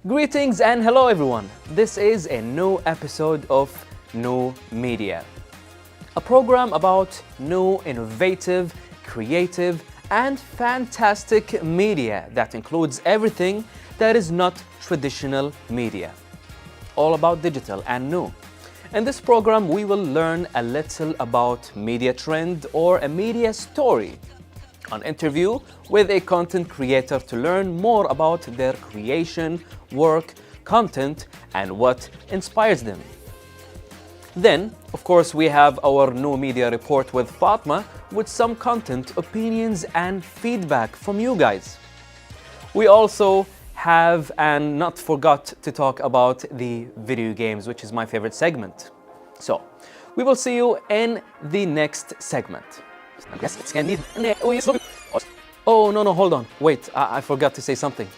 Greetings and hello everyone. This is a new episode of New Media, a program about new, innovative, creative and fantastic media that includes everything that is not traditional media. All about digital and new. In this program, we will learn a little about media trend or a media story, an interview with a content creator to learn more about their creation, work, content, and what inspires them. Then, of course, we have our new media report with Fatima with some content, opinions, and feedback from you guys. We also have and not forgot to talk about the video games, which is my favorite segment. So, we will see you in the next segment. Oh, no, hold on. Wait, I forgot to say something.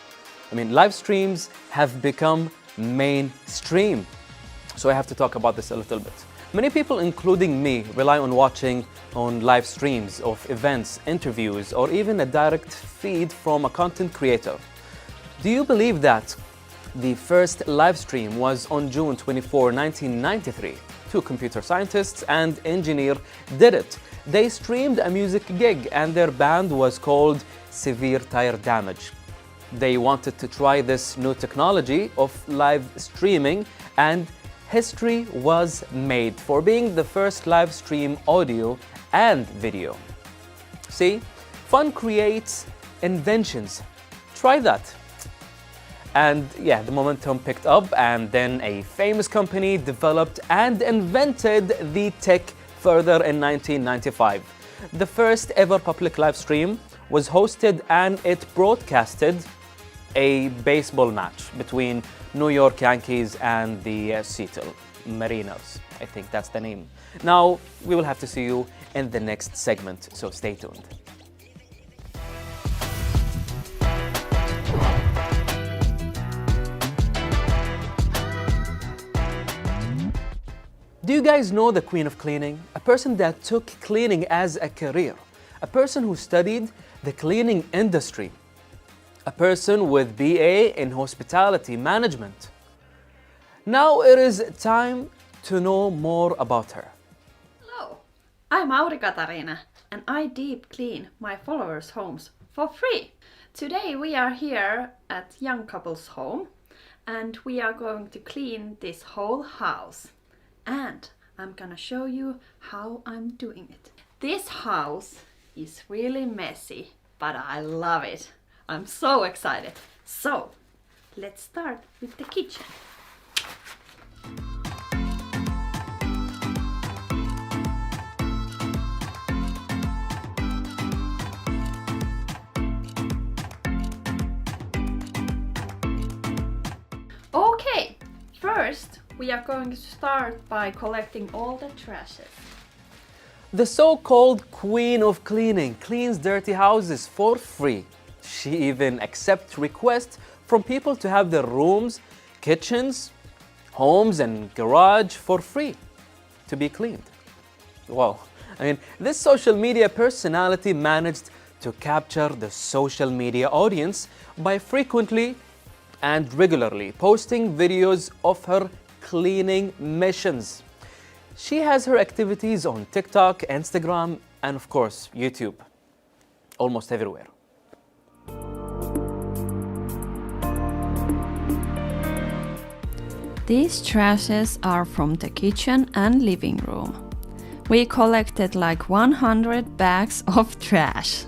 Live streams have become mainstream. So I have to talk about this a little bit. Many people, including me, rely on watching on live streams of events, interviews, or even a direct feed from a content creator. Do you believe that the first live stream was on June 24, 1993? Two computer scientists and engineer did it. They streamed a music gig and their band was called Severe Tire Damage. They wanted to try this new technology of live streaming, and history was made for being the first live stream audio and video. See, fun creates inventions. Try that. And yeah, the momentum picked up, and then a famous company developed and invented the tech further in 1995. The first ever public live stream was hosted and it broadcasted a baseball match between New York Yankees and the Seattle Mariners. I think that's the name. Now, we will have to see you in the next segment, so stay tuned. Do you guys know the Queen of Cleaning? A person that took cleaning as a career. A person who studied the cleaning industry. A person with BA in hospitality management. Now it is time to know more about her. Hello, I'm Katarina and I deep clean my followers' homes for free. Today we are here at young couple's home and we are going to clean this whole house. And I'm gonna show you how I'm doing it. This house is really messy, but I love it. I'm so excited. So, let's start with the kitchen. Okay, first we are going to start by collecting all the trashes. The so-called Queen of Cleaning cleans dirty houses for free. She even accepts requests from people to have their rooms, kitchens, homes and garage for free to be cleaned. Wow. This social media personality managed to capture the social media audience by frequently and regularly posting videos of her cleaning missions. She has her activities on TikTok, Instagram, and of course, YouTube. Almost everywhere. These trashes are from the kitchen and living room. We collected like 100 bags of trash.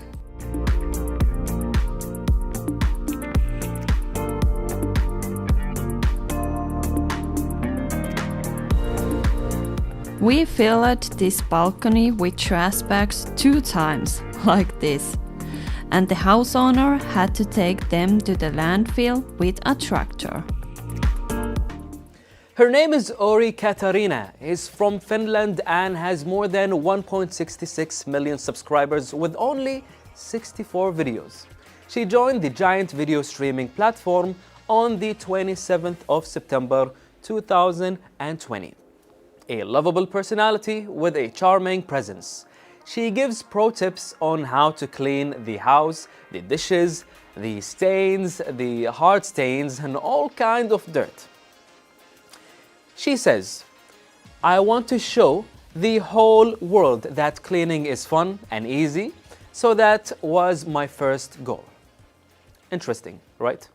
We filled this balcony with trash bags 2 times, like this. And the house owner had to take them to the landfill with a tractor. Her name is Katarina, is from Finland and has more than 1.66 million subscribers with only 64 videos. She joined the giant video streaming platform on the 27th of September 2020. A lovable personality with a charming presence. She gives pro tips on how to clean the house, the dishes, the stains, the hard stains, and all kind of dirt. She says, I want to show the whole world that cleaning is fun and easy, so that was my first goal. Interesting, right?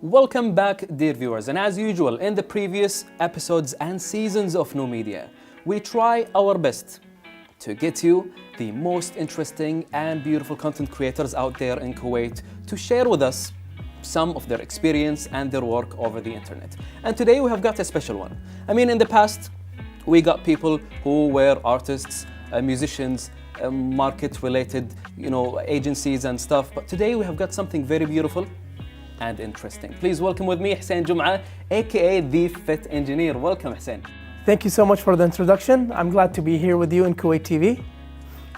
Welcome back, dear viewers, and as usual in the previous episodes and seasons of New Media, we try our best to get you the most interesting and beautiful content creators out there in Kuwait to share with us some of their experience and their work over the internet. And today we have got a special one. I mean, in the past, we got people who were artists, musicians, market-related, agencies and stuff. But today we have got something very beautiful and interesting. Please welcome with me Hussain Jumaah, aka the Fit Engineer. Welcome, Hussain. Thank you so much for the introduction. I'm glad to be here with you in Kuwait TV.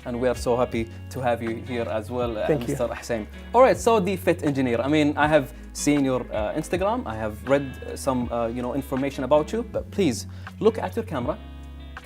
And we are so happy to have you here as well, Thank you. Mr. Hussain. All right, so the Fit Engineer. I mean, I have seen your Instagram. I have read some, information about you. But please look at your camera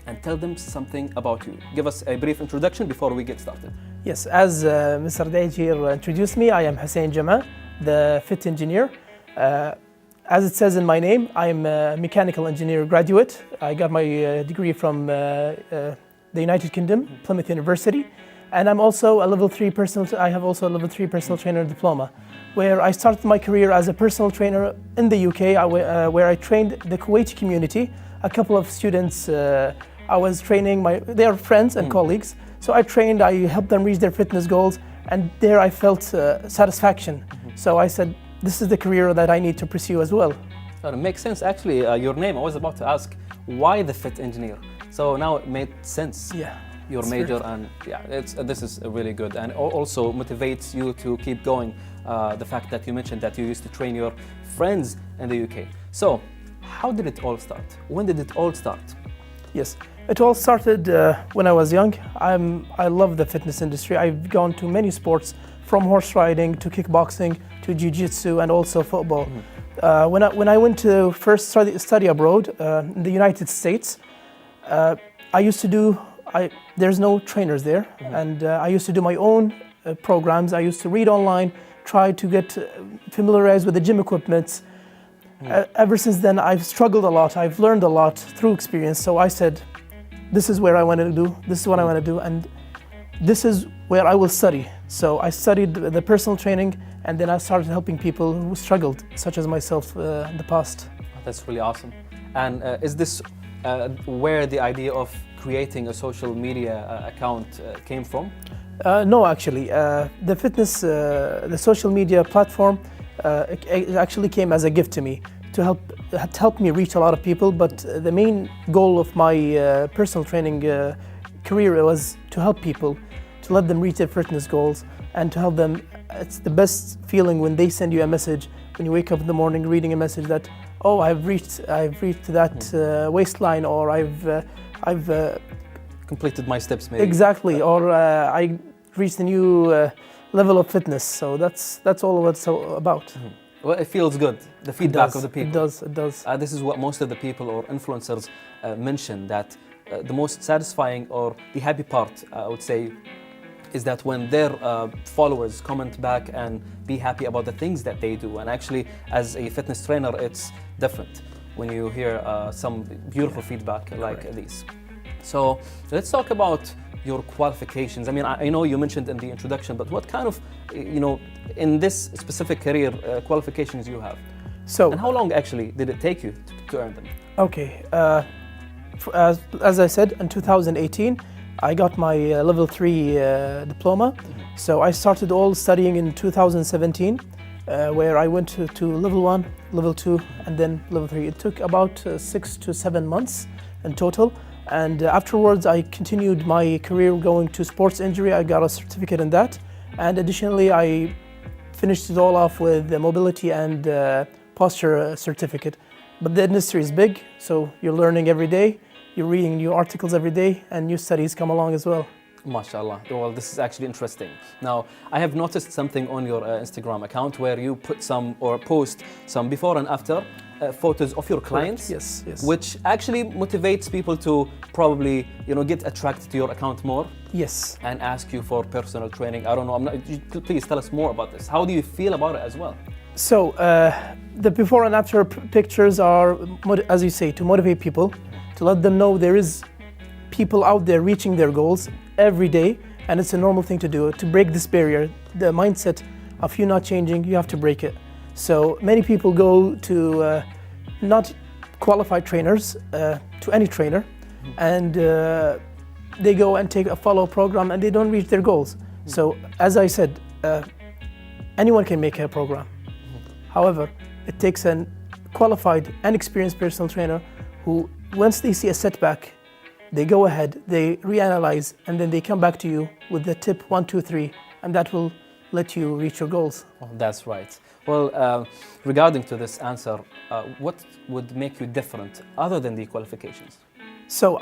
and tell them something about you. Give us a brief introduction before we get started. Yes, as Mr. Duaij here introduced me, I am Hussain Jumaah, the Fit Engineer. As it says in my name, I'm a mechanical engineer graduate. I got my degree from the United Kingdom, Plymouth University, and I'm also a level 3 I have also a level 3 personal trainer diploma, where I started my career as a personal trainer in the UK, where I trained the Kuwaiti community. A couple of students, I was training their friends and colleagues. So I trained, I helped them reach their fitness goals, and there I felt satisfaction. So I said, this is the career that I need to pursue as well. It makes sense, actually. Your name, I was about to ask, why the Fit Engineer? So now it made sense. Yeah. Your major, and this is really good, and also motivates you to keep going. The fact that you mentioned that you used to train your friends in the UK. So, how did it all start? When did it all start? Yes, it all started when I was young. I love the fitness industry. I've gone to many sports, from horse riding to kickboxing to jiu-jitsu and also football. When I went to first study abroad in the United States, I used to do. There's no trainers there, and I used to do my own programs. I used to read online, try to get familiarized with the gym equipment. Ever since then, I've struggled a lot. I've learned a lot through experience. So I said, this is where I want to do. This is what I want to do, and this is where I will study. So I studied the personal training, and then I started helping people who struggled, such as myself in the past. That's really awesome. And is this where the idea of creating a social media account came from? No, actually, the fitness, the social media platform, it actually came as a gift to me to help me reach a lot of people. But the main goal of my personal training career was to help people, to let them reach their fitness goals, and to help them. It's the best feeling when they send you a message, when you wake up in the morning reading a message that, oh, I've reached that waistline, or I've completed my steps, maybe. Exactly, or I reached a new level of fitness. So that's all it's about. Well, it feels good, the feedback of the people. It does. This is what most of the people or influencers mention, that the most satisfying or the happy part, I would say, is that when their followers comment back and be happy about the things that they do. And actually, as a fitness trainer, it's different when you hear some beautiful feedback like these. So let's talk about your qualifications. I mean, I know you mentioned in the introduction, but what kind of, in this specific career, qualifications you have? So, and how long actually did it take you to earn them? Okay, as I said, in 2018, I got my level 3 diploma. So I started all studying in 2017, where I went to level 1, level 2, and then level 3. It took about 6 to 7 months in total. And afterwards, I continued my career going to sports injury. I got a certificate in that. And additionally, I finished it all off with the mobility and posture certificate. But the industry is big, so you're learning every day. You're reading new articles every day, and new studies come along as well. MashaAllah. Well, this is actually interesting. Now, I have noticed something on your Instagram account where you put some or post some before and after photos of your clients. Yes, yes. Which actually motivates people to probably, get attracted to your account more. Yes. And ask you for personal training. I don't know. Please tell us more about this. How do you feel about it as well? So the before and after pictures are, as you say, to motivate people, to let them know there is people out there reaching their goals every day, and it's a normal thing to do, to break this barrier. The mindset of you not changing, you have to break it. So many people go to not qualified trainers, to any trainer, and they go and take a follow program and they don't reach their goals. So as I said, anyone can make a program. However, it takes a qualified and experienced personal trainer who, once they see a setback, they go ahead, they reanalyze, and then they come back to you with the tip 1, 2, 3, and that will let you reach your goals. Oh, that's right. Well, regarding to this answer, what would make you different other than the qualifications? So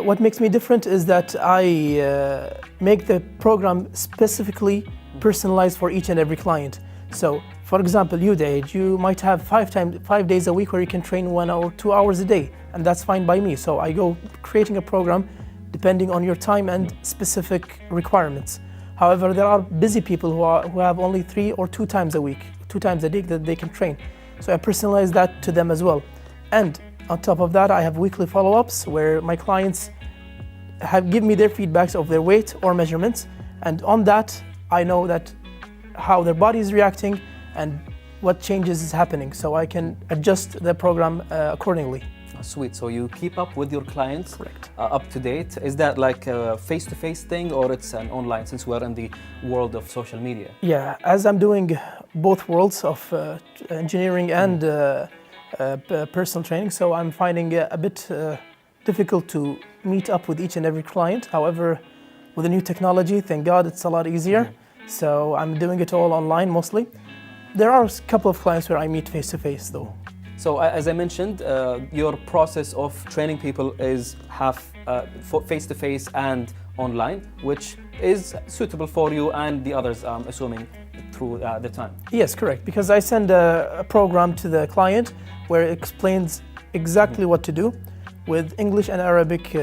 what makes me different is that I make the program specifically personalized for each and every client. So, for example, Duaij, you might have 5 days a week where you can train 1 or 2 hours a day, and that's fine by me. So I go creating a program depending on your time and specific requirements. However, there are busy people who have only 3 or 2 times a week, 2 times a day that they can train. So I personalize that to them as well. And on top of that, I have weekly follow-ups where my clients give me their feedbacks of their weight or measurements, and on that I know that how their body is reacting and what changes is happening, so I can adjust the program accordingly. Oh, sweet. So you keep up with your clients. Correct. Up to date. Is that like a face-to-face thing, or it's an online, since we're in the world of social media? Yeah, as I'm doing both worlds of engineering and personal training, so I'm finding it a bit difficult to meet up with each and every client. However, with the new technology, thank God, it's a lot easier. So I'm doing it all online mostly. There are a couple of clients where I meet face-to-face though. So as I mentioned, your process of training people is half face-to-face and online, which is suitable for you and the others, I'm assuming, through the time. Yes, correct, because I send a program to the client where it explains exactly what to do with English and Arabic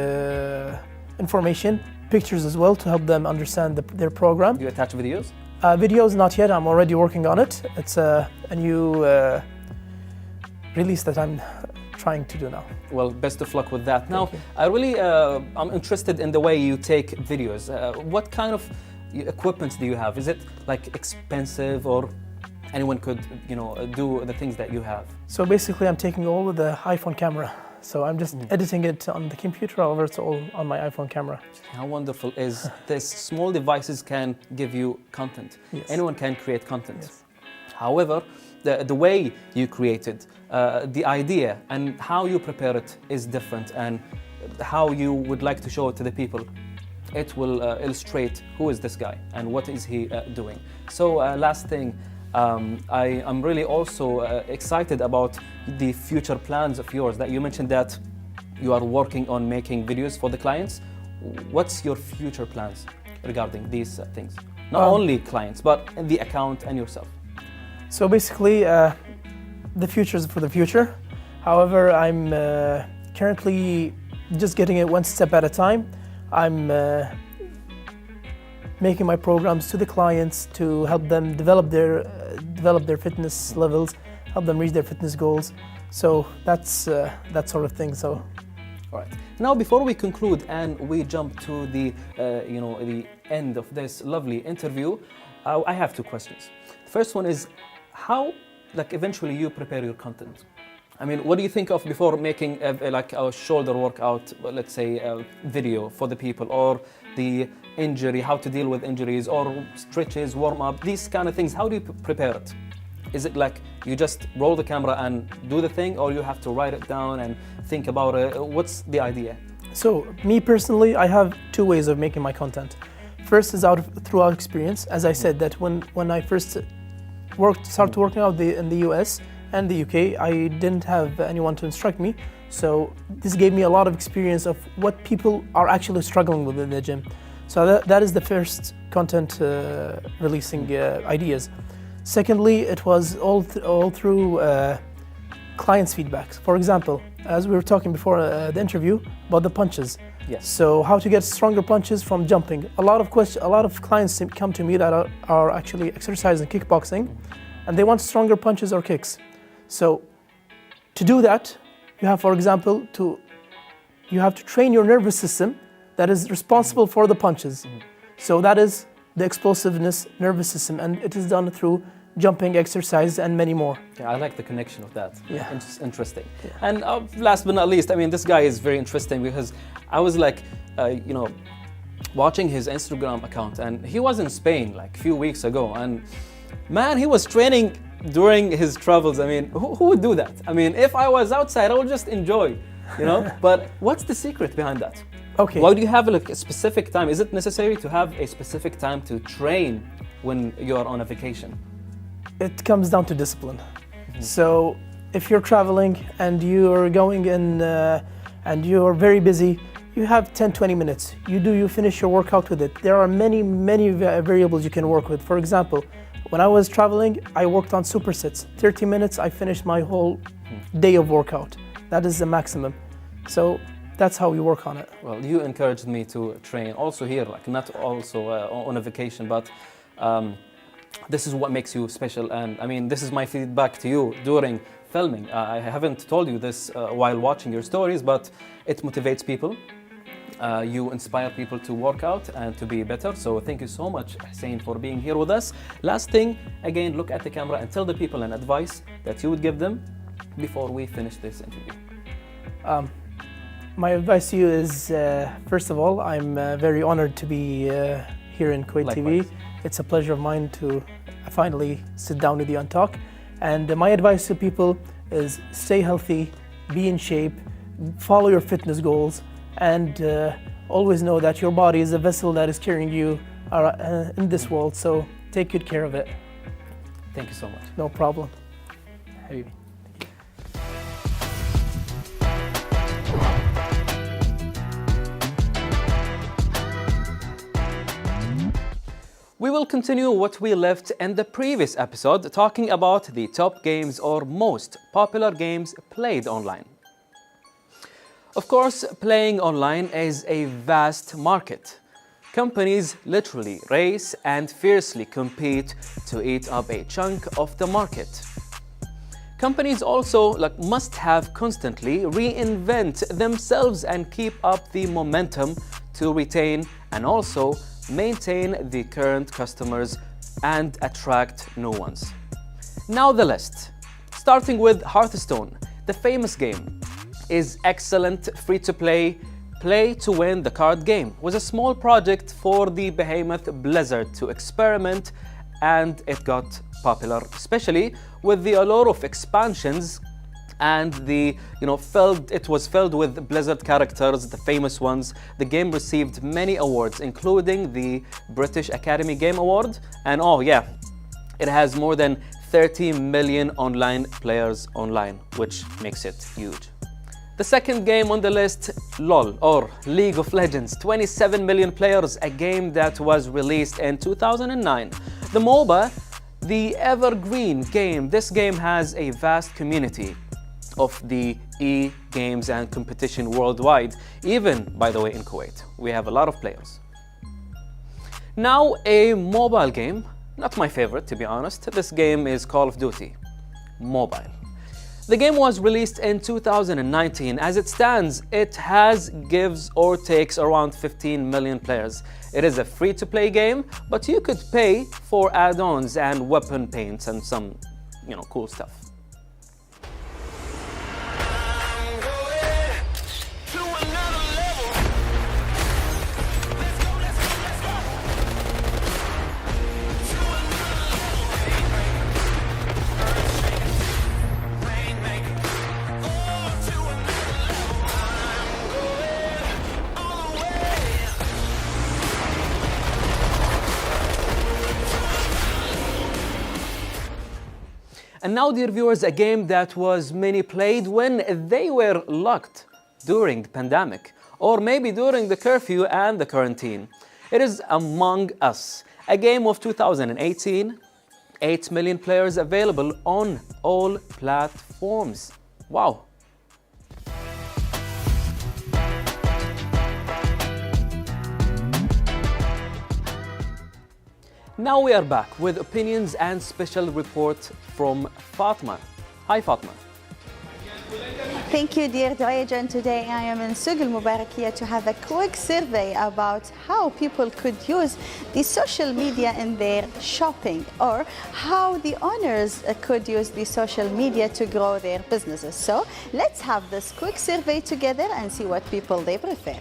information, pictures as well to help them understand their program. Do you attach videos? Videos, not yet. I'm already working on it. It's a new release that I'm trying to do now. Well, best of luck with that. Now, I'm interested in the way you take videos. What kind of equipment do you have? Is it like expensive, or anyone could, do the things that you have? So basically, I'm taking all with the iPhone camera. So I'm just editing it on the computer, however, it's all on my iPhone camera. How wonderful is this? Small devices can give you content. Yes. Anyone can create content. Yes. However, the way you create it, the idea and how you prepare it is different, and how you would like to show it to the people, it will illustrate who is this guy and what is he doing. So last thing, I'm really also excited about the future plans of yours, that you mentioned that you are working on making videos for the clients. What's your future plans regarding these things? Not only clients, but the account and yourself. So basically, the future is for the future. However, I'm currently just getting it one step at a time. I'm making my programs to the clients to help them develop their fitness levels, help them reach their fitness goals. So that's that sort of thing. So, all right. Now, before we conclude and we jump to the the end of this lovely interview, I have two questions. The first one is, how eventually you prepare your content? I mean, what do you think of before making a shoulder workout, let's say a video for the people, or the injury, how to deal with injuries, or stretches, warm up, these kind of things? How do you prepare it? Is it like you just roll the camera and do the thing, or you have to write it down and think about it? What's the idea? So me personally, I have two ways of making my content. First is throughout experience. As I said, that when I first started working out in the US and the UK, I didn't have anyone to instruct me. So this gave me a lot of experience of what people are actually struggling with in the gym. So that is the first content releasing ideas. Secondly, it was all through clients' feedbacks. For example, as we were talking before the interview about the punches. Yes. So how to get stronger punches from jumping. A lot of clients come to me that are actually exercising kickboxing, and they want stronger punches or kicks. So to do that, you have, for example, you have to train your nervous system that is responsible for the punches. So that is the explosiveness nervous system, and it is done through jumping exercise and many more. Yeah, I like the connection of that. Yeah. Interesting. Yeah. And last but not least, I mean, this guy is very interesting because I was like, watching his Instagram account, and he was in Spain like a few weeks ago, and man, he was training during his travels. I mean, who would do that? I mean, if I was outside, I would just enjoy, But what's the secret behind that? Okay. Why do you have like a specific time? Is it necessary to have a specific time to train when you're on a vacation? It comes down to discipline. So if you're traveling and you're going in and you're very busy, you have 10-20 minutes. You finish your workout with it. There are many variables you can work with. For example, when I was traveling, I worked on supersets. 30 minutes, I finished my whole day of workout. That is the maximum. So that's how we work on it. Well, you encouraged me to train also here, like not also on a vacation, but this is what makes you special. And I mean, this is my feedback to you during filming. I haven't told you this while watching your stories, but it motivates people. You inspire people to work out and to be better. So thank you so much, Hussain, for being here with us. Last thing, again, look at the camera and tell the people an advice that you would give them before we finish this interview. My advice to you is, first of all, I'm very honored to be here in Kuwait Likewise. TV. It's a pleasure of mine to finally sit down with you and talk. And my advice to people is stay healthy, be in shape, follow your fitness goals, and always know that your body is a vessel that is carrying you in this world. So take good care of it. Thank you so much. No problem. Habibi. We will continue what we left in the previous episode, talking about the top games or most popular games played online. Of course, playing online is a vast market. Companies literally race and fiercely compete to eat up a chunk of the market. Companies also must have constantly reinvent themselves and keep up the momentum to retain and also maintain the current customers and attract new ones. Now the list. Starting with Hearthstone, the famous game, is excellent free-to-play, play-to-win the card game. Was a small project for the behemoth Blizzard to experiment, and it got popular, especially with the allure of expansions and it was filled with Blizzard characters, the famous ones. The game received many awards, including the British Academy Game Award, and it has more than 30 million online players online, which makes it huge. The second game on the list, LOL, or League of Legends, 27 million players, a game that was released in 2009. The MOBA, the evergreen game, this game has a vast community of the e-games and competition worldwide, even, by the way, in Kuwait. We have a lot of players. Now, a mobile game, not my favorite, to be honest. This game is Call of Duty Mobile. The game was released in 2019. As it stands, it gives or takes around 15 million players. It is a free-to-play game, but you could pay for add-ons and weapon paints and some, cool stuff. And now, dear viewers, a game that was many played when they were locked during the pandemic, or maybe during the curfew and the quarantine. It is Among Us, a game of 2018, 8 million players available on all platforms. Wow. Now we are back with opinions and special report from Fatima. Hi Fatima. Thank you, dear Duaij, and today I am in Souq Al Mubarakia to have a quick survey about how people could use the social media in their shopping, or how the owners could use the social media to grow their businesses. So let's have this quick survey together and see what people they prefer.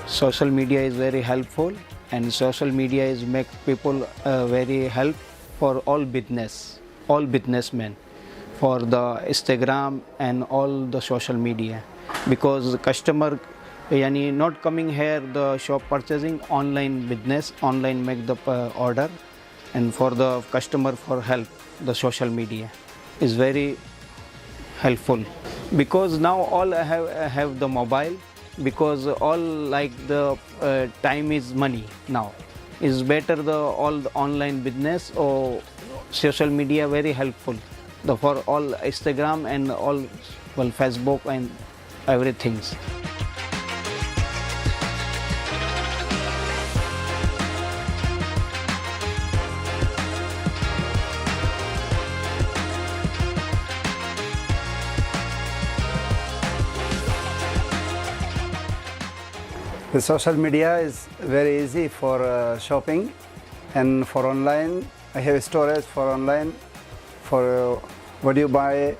Social media is very helpful, and social media is make people very help for all businessmen, for the Instagram and all the social media, because customer yani not coming here the shop purchasing, online business, online make the order, and for the customer for help the social media is very helpful, because now all have the mobile, because all like the time is money now. Is better the all the online business or social media very helpful for all Instagram and all Facebook and everything. The social media is very easy for shopping, and for online, I have storage for online. For what you buy,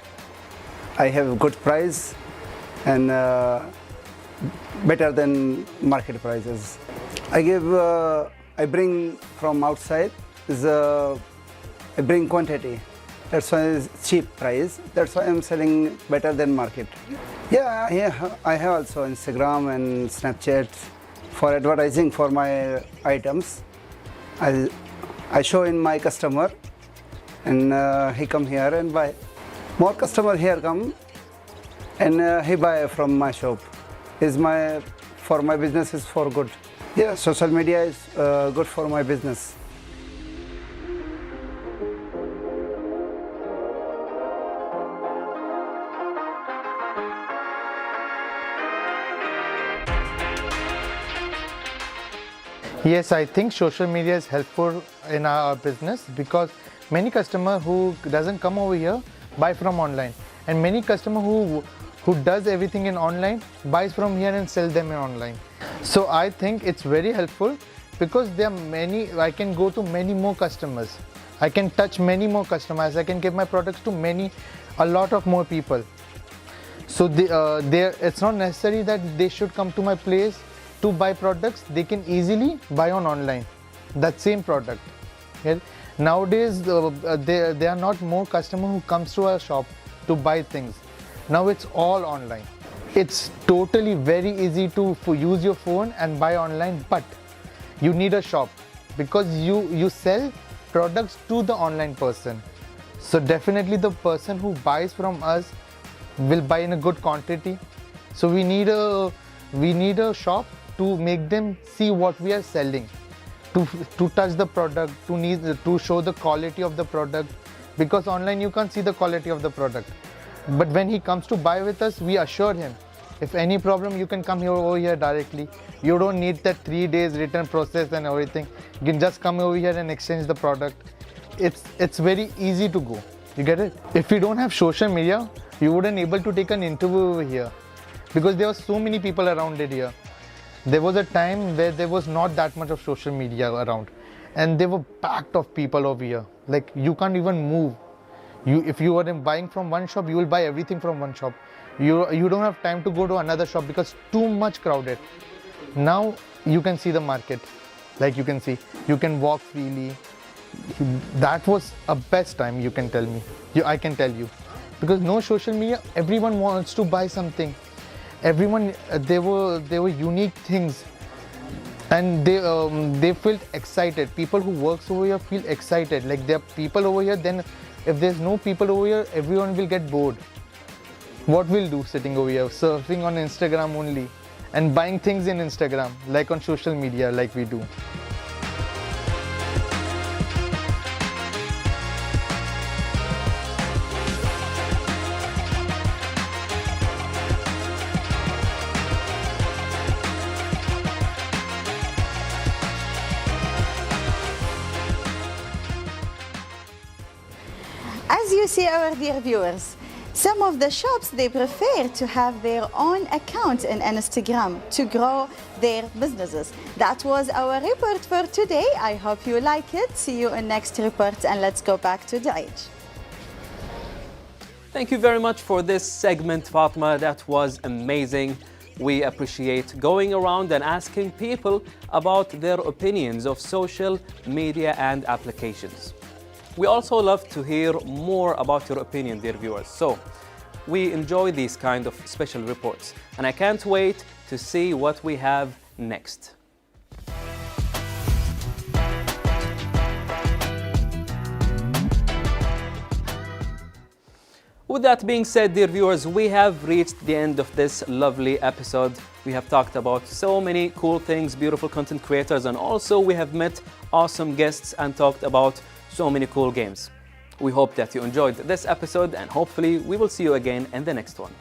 I have good price and better than market prices. I bring from outside. I bring quantity. That's why it's cheap price. That's why I'm selling better than market. Yeah, I have also Instagram and Snapchat for advertising for my items. I show in my customer, and he come here and buy. More customer here come, and he buy from my shop. For my business is for good. Yeah, social media is good for my business. Yes, I think social media is helpful in our business, because many customer who doesn't come over here buy from online, and many customer who does everything in online buys from here and sell them in online. So I think it's very helpful, because there are many, I can go to many more customers. I can touch many more customers. I can give my products to a lot of more people. So it's not necessary that they should come to my place to buy products. They can easily buy online that same product. Okay? Nowadays there are not more customers who comes to our shop to buy things. Now it's all online. It's totally very easy to use your phone and buy online, but you need a shop, because you sell products to the online person. So definitely the person who buys from us will buy in a good quantity. So we need a shop to make them see what we are selling, to touch the product, to show the quality of the product, because online you can't see the quality of the product. But when he comes to buy with us, we assure him, if any problem, you can come over here directly. You don't need that 3 days return process and everything. You can just come over here and exchange the product. It's very easy to go. You get it? If you don't have social media, you wouldn't able to take an interview over here, because there were so many people around it here. There was a time where there was not that much of social media around, and they were packed of people over here. Like, you can't even move. If you are buying from one shop, you will buy everything from one shop. You don't have time to go to another shop because too much crowded. Now you can see the market. Like, you can see, you can walk freely. That was a best time, you can tell me. I can tell you, because no social media, everyone wants to buy something. Everyone, they were unique things, and they felt excited. People who works over here feel excited. Like, there are people over here. Then, if there's no people over here, everyone will get bored. What we'll do sitting over here, surfing on Instagram only? and buying things in Instagram, like on social media, like we do. As you see, our dear viewers, some of the shops, they prefer to have their own account in Instagram to grow their businesses. That was our report for today. I hope you like it. See you in next report, and let's go back to Duaij. Thank you very much for this segment, Fatima. That was amazing. We appreciate going around and asking people about their opinions of social media and applications. We also love to hear more about your opinion, dear viewers. So we enjoy these kind of special reports, and I can't wait to see what we have next. With that being said, dear viewers, we have reached the end of this lovely episode. We have talked about so many cool things, beautiful content creators, and also we have met awesome guests and talked about so many cool games. We hope that you enjoyed this episode, and hopefully we will see you again in the next one.